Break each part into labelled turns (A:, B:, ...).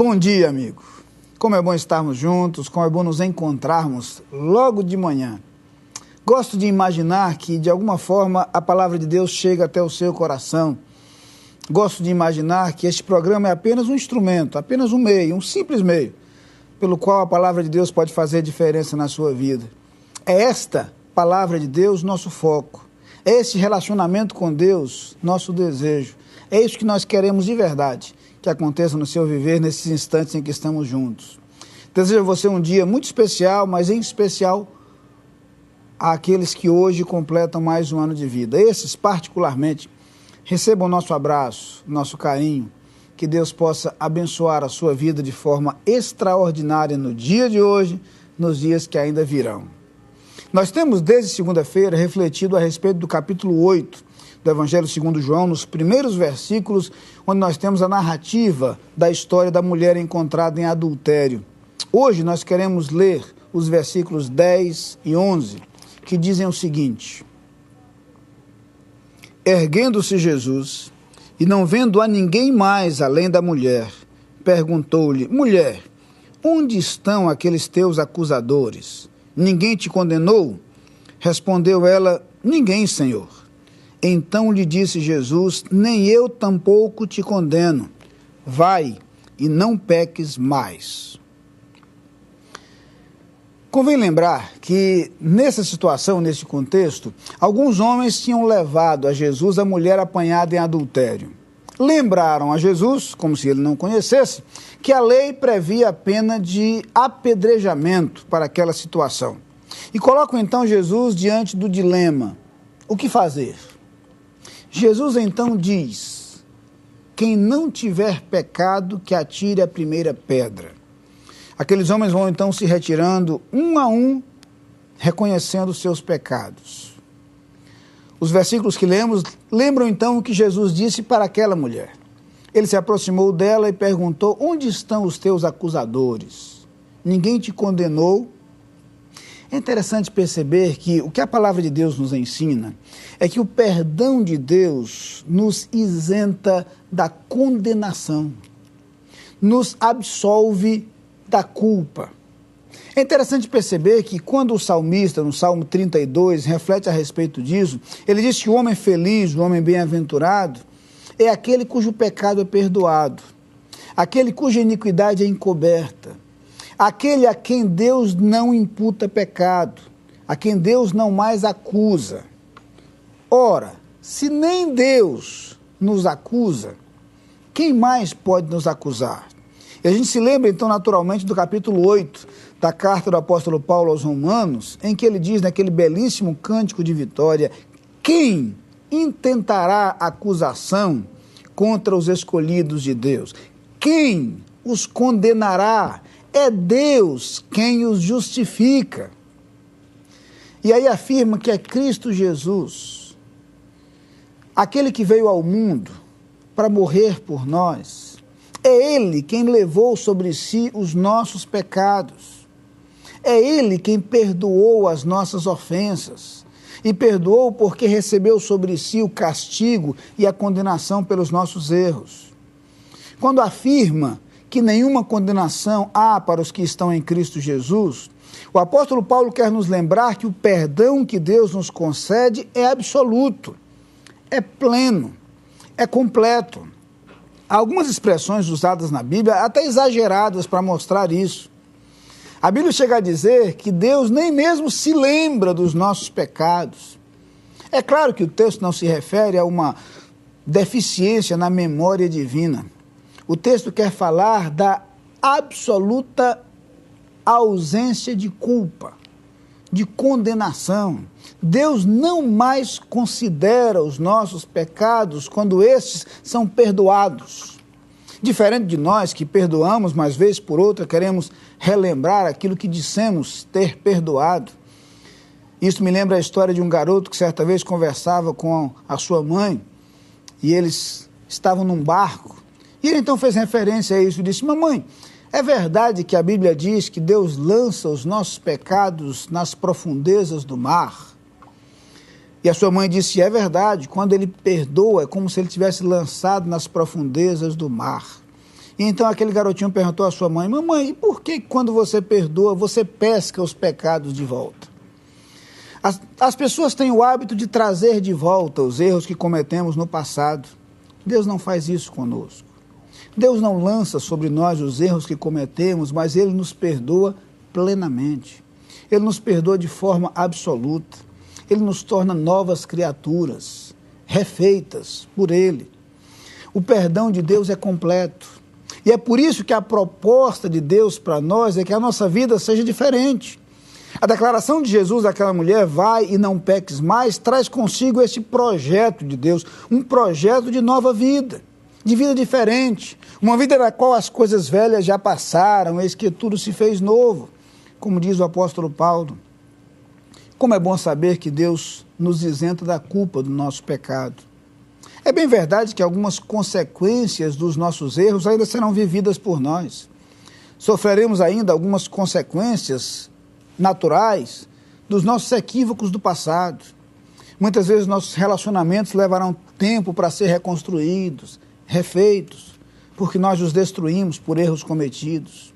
A: Bom dia, amigo. Como é bom estarmos juntos, como é bom nos encontrarmos logo de manhã. Gosto de imaginar que, de alguma forma, a palavra de Deus chega até o seu coração. Gosto de imaginar que este programa é apenas um instrumento, apenas um meio, um simples meio, pelo qual a palavra de Deus pode fazer diferença na sua vida. É esta palavra de Deus nosso foco. É esse relacionamento com Deus nosso desejo. É isso que nós queremos de verdade que aconteça no seu viver nesses instantes em que estamos juntos. Desejo a você um dia muito especial, mas em especial àqueles que hoje completam mais um ano de vida. Esses, particularmente, recebam o nosso abraço, nosso carinho, que Deus possa abençoar a sua vida de forma extraordinária no dia de hoje, nos dias que ainda virão. Nós temos, desde segunda-feira, refletido a respeito do capítulo 8 do Evangelho segundo João, nos primeiros versículos, onde nós temos a narrativa da história da mulher encontrada em adultério. Hoje nós queremos ler os versículos 10 e 11, que dizem o seguinte: Erguendo-se Jesus, e não vendo a ninguém mais além da mulher, perguntou-lhe: Mulher, onde estão aqueles teus acusadores? Ninguém te condenou? Respondeu ela: Ninguém, Senhor. Então lhe disse Jesus: Nem eu tampouco te condeno. Vai e não peques mais. Convém lembrar que, nessa situação, nesse contexto, alguns homens tinham levado a Jesus a mulher apanhada em adultério. Lembraram a Jesus, como se ele não conhecesse, que a lei previa a pena de apedrejamento para aquela situação. E colocam então Jesus diante do dilema: o que fazer? Jesus então diz: quem não tiver pecado, que atire a primeira pedra. Aqueles homens vão então se retirando, um a um, reconhecendo os seus pecados. Os versículos que lemos lembram então o que Jesus disse para aquela mulher. Ele se aproximou dela e perguntou: onde estão os teus acusadores? Ninguém te condenou? É interessante perceber que o que a palavra de Deus nos ensina é que o perdão de Deus nos isenta da condenação, nos absolve da culpa. É interessante perceber que quando o salmista, no Salmo 32, reflete a respeito disso, ele diz que o homem feliz, o homem bem-aventurado, é aquele cujo pecado é perdoado, aquele cuja iniquidade é encoberta, aquele a quem Deus não imputa pecado, a quem Deus não mais acusa. Ora, se nem Deus nos acusa, quem mais pode nos acusar? E a gente se lembra, então, naturalmente, do capítulo 8 da carta do apóstolo Paulo aos Romanos, em que ele diz, naquele belíssimo cântico de vitória: quem intentará acusação contra os escolhidos de Deus? Quem os condenará? É Deus quem os justifica. E aí afirma que é Cristo Jesus, aquele que veio ao mundo para morrer por nós. É Ele quem levou sobre si os nossos pecados. É Ele quem perdoou as nossas ofensas. E perdoou porque recebeu sobre si o castigo e a condenação pelos nossos erros. Quando afirma que nenhuma condenação há para os que estão em Cristo Jesus, o apóstolo Paulo quer nos lembrar que o perdão que Deus nos concede é absoluto, é pleno, é completo. Há algumas expressões usadas na Bíblia, até exageradas, para mostrar isso. A Bíblia chega a dizer que Deus nem mesmo se lembra dos nossos pecados. É claro que o texto não se refere a uma deficiência na memória divina. O texto quer falar da absoluta ausência de culpa, de condenação. Deus não mais considera os nossos pecados quando estes são perdoados. Diferente de nós que perdoamos, mas vez por outra queremos relembrar aquilo que dissemos ter perdoado. Isso me lembra a história de um garoto que certa vez conversava com a sua mãe e eles estavam num barco. E ele então fez referência a isso e disse: mamãe, é verdade que a Bíblia diz que Deus lança os nossos pecados nas profundezas do mar? E a sua mãe disse: é verdade, quando ele perdoa é como se ele tivesse lançado nas profundezas do mar. E então aquele garotinho perguntou à sua mãe: mamãe, e por que quando você perdoa, você pesca os pecados de volta? As pessoas têm o hábito de trazer de volta os erros que cometemos no passado. Deus não faz isso conosco. Deus não lança sobre nós os erros que cometemos, mas Ele nos perdoa plenamente. Ele nos perdoa de forma absoluta. Ele nos torna novas criaturas, refeitas por Ele. O perdão de Deus é completo. E é por isso que a proposta de Deus para nós é que a nossa vida seja diferente. A declaração de Jesus àquela mulher, vai e não peques mais, traz consigo esse projeto de Deus, um projeto de nova vida, de vida diferente, uma vida na qual as coisas velhas já passaram, eis que tudo se fez novo, como diz o apóstolo Paulo. Como é bom saber que Deus nos isenta da culpa do nosso pecado. É bem verdade que algumas consequências dos nossos erros ainda serão vividas por nós. Sofreremos ainda algumas consequências naturais dos nossos equívocos do passado. Muitas vezes nossos relacionamentos levarão tempo para ser reconstruídos, refeitos, porque nós os destruímos por erros cometidos.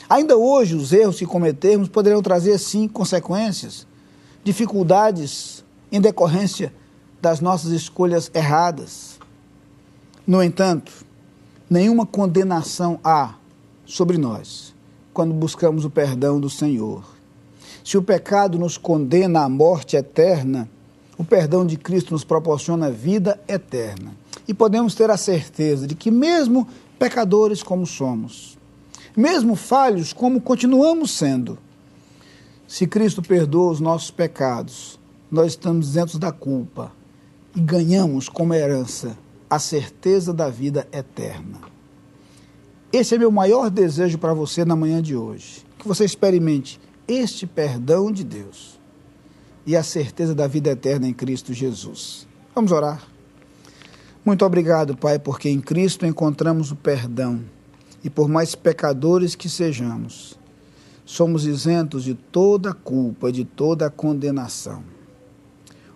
A: Ainda hoje os erros que cometermos poderão trazer sim consequências, dificuldades em decorrência das nossas escolhas erradas. No entanto, nenhuma condenação há sobre nós quando buscamos o perdão do Senhor. Se o pecado nos condena à morte eterna, o perdão de Cristo nos proporciona vida eterna. E podemos ter a certeza de que mesmo pecadores como somos, mesmo falhos como continuamos sendo, se Cristo perdoa os nossos pecados, nós estamos isentos da culpa e ganhamos como herança a certeza da vida eterna. Esse é meu maior desejo para você na manhã de hoje, que você experimente este perdão de Deus e a certeza da vida eterna em Cristo Jesus. Vamos orar. Muito obrigado, Pai, porque em Cristo encontramos o perdão e por mais pecadores que sejamos, somos isentos de toda culpa, de toda condenação.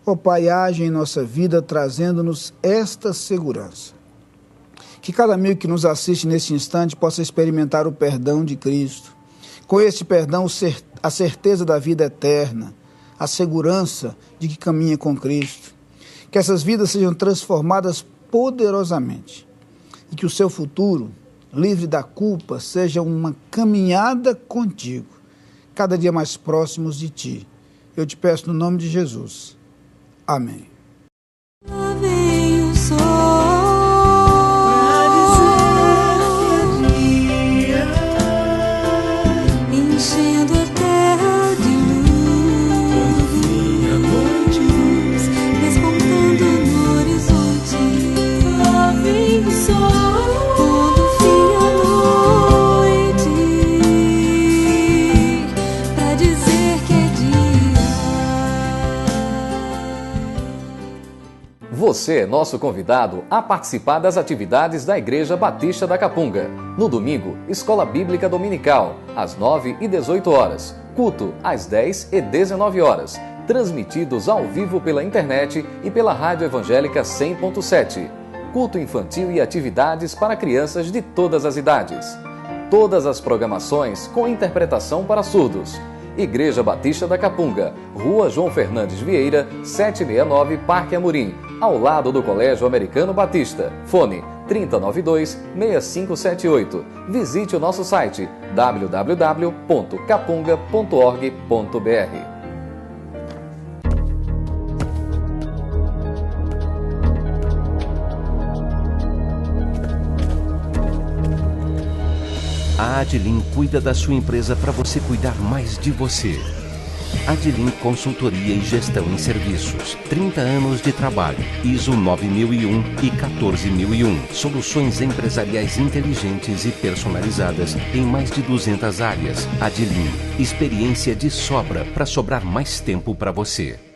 A: Ó Pai, age em nossa vida trazendo-nos esta segurança. Que cada amigo que nos assiste neste instante possa experimentar o perdão de Cristo. Com este perdão, a certeza da vida eterna, a segurança de que caminha com Cristo. Que essas vidas sejam transformadas poderosamente e que o seu futuro, livre da culpa, seja uma caminhada contigo, cada dia mais próximos de Ti. Eu te peço no nome de Jesus. Amém.
B: Lá vem o sol.
C: Você é nosso convidado a participar das atividades da Igreja Batista da Capunga. No domingo, Escola Bíblica Dominical, às 9 e 18 horas. Culto, às 10 e 19 horas. Transmitidos ao vivo pela internet e pela Rádio Evangélica 100.7. Culto infantil e atividades para crianças de todas as idades. Todas as programações com interpretação para surdos. Igreja Batista da Capunga, Rua João Fernandes Vieira, 769, Parque Amorim, ao lado do Colégio Americano Batista. Fone 3092-6578. Visite o nosso site www.capunga.org.br.
D: A Adlin cuida da sua empresa para você cuidar mais de você. Adlin Consultoria e Gestão em Serviços. 30 anos de trabalho. ISO 9001 e 14001. Soluções empresariais inteligentes e personalizadas em mais de 200 áreas. Adlin. Experiência de sobra para sobrar mais tempo para você.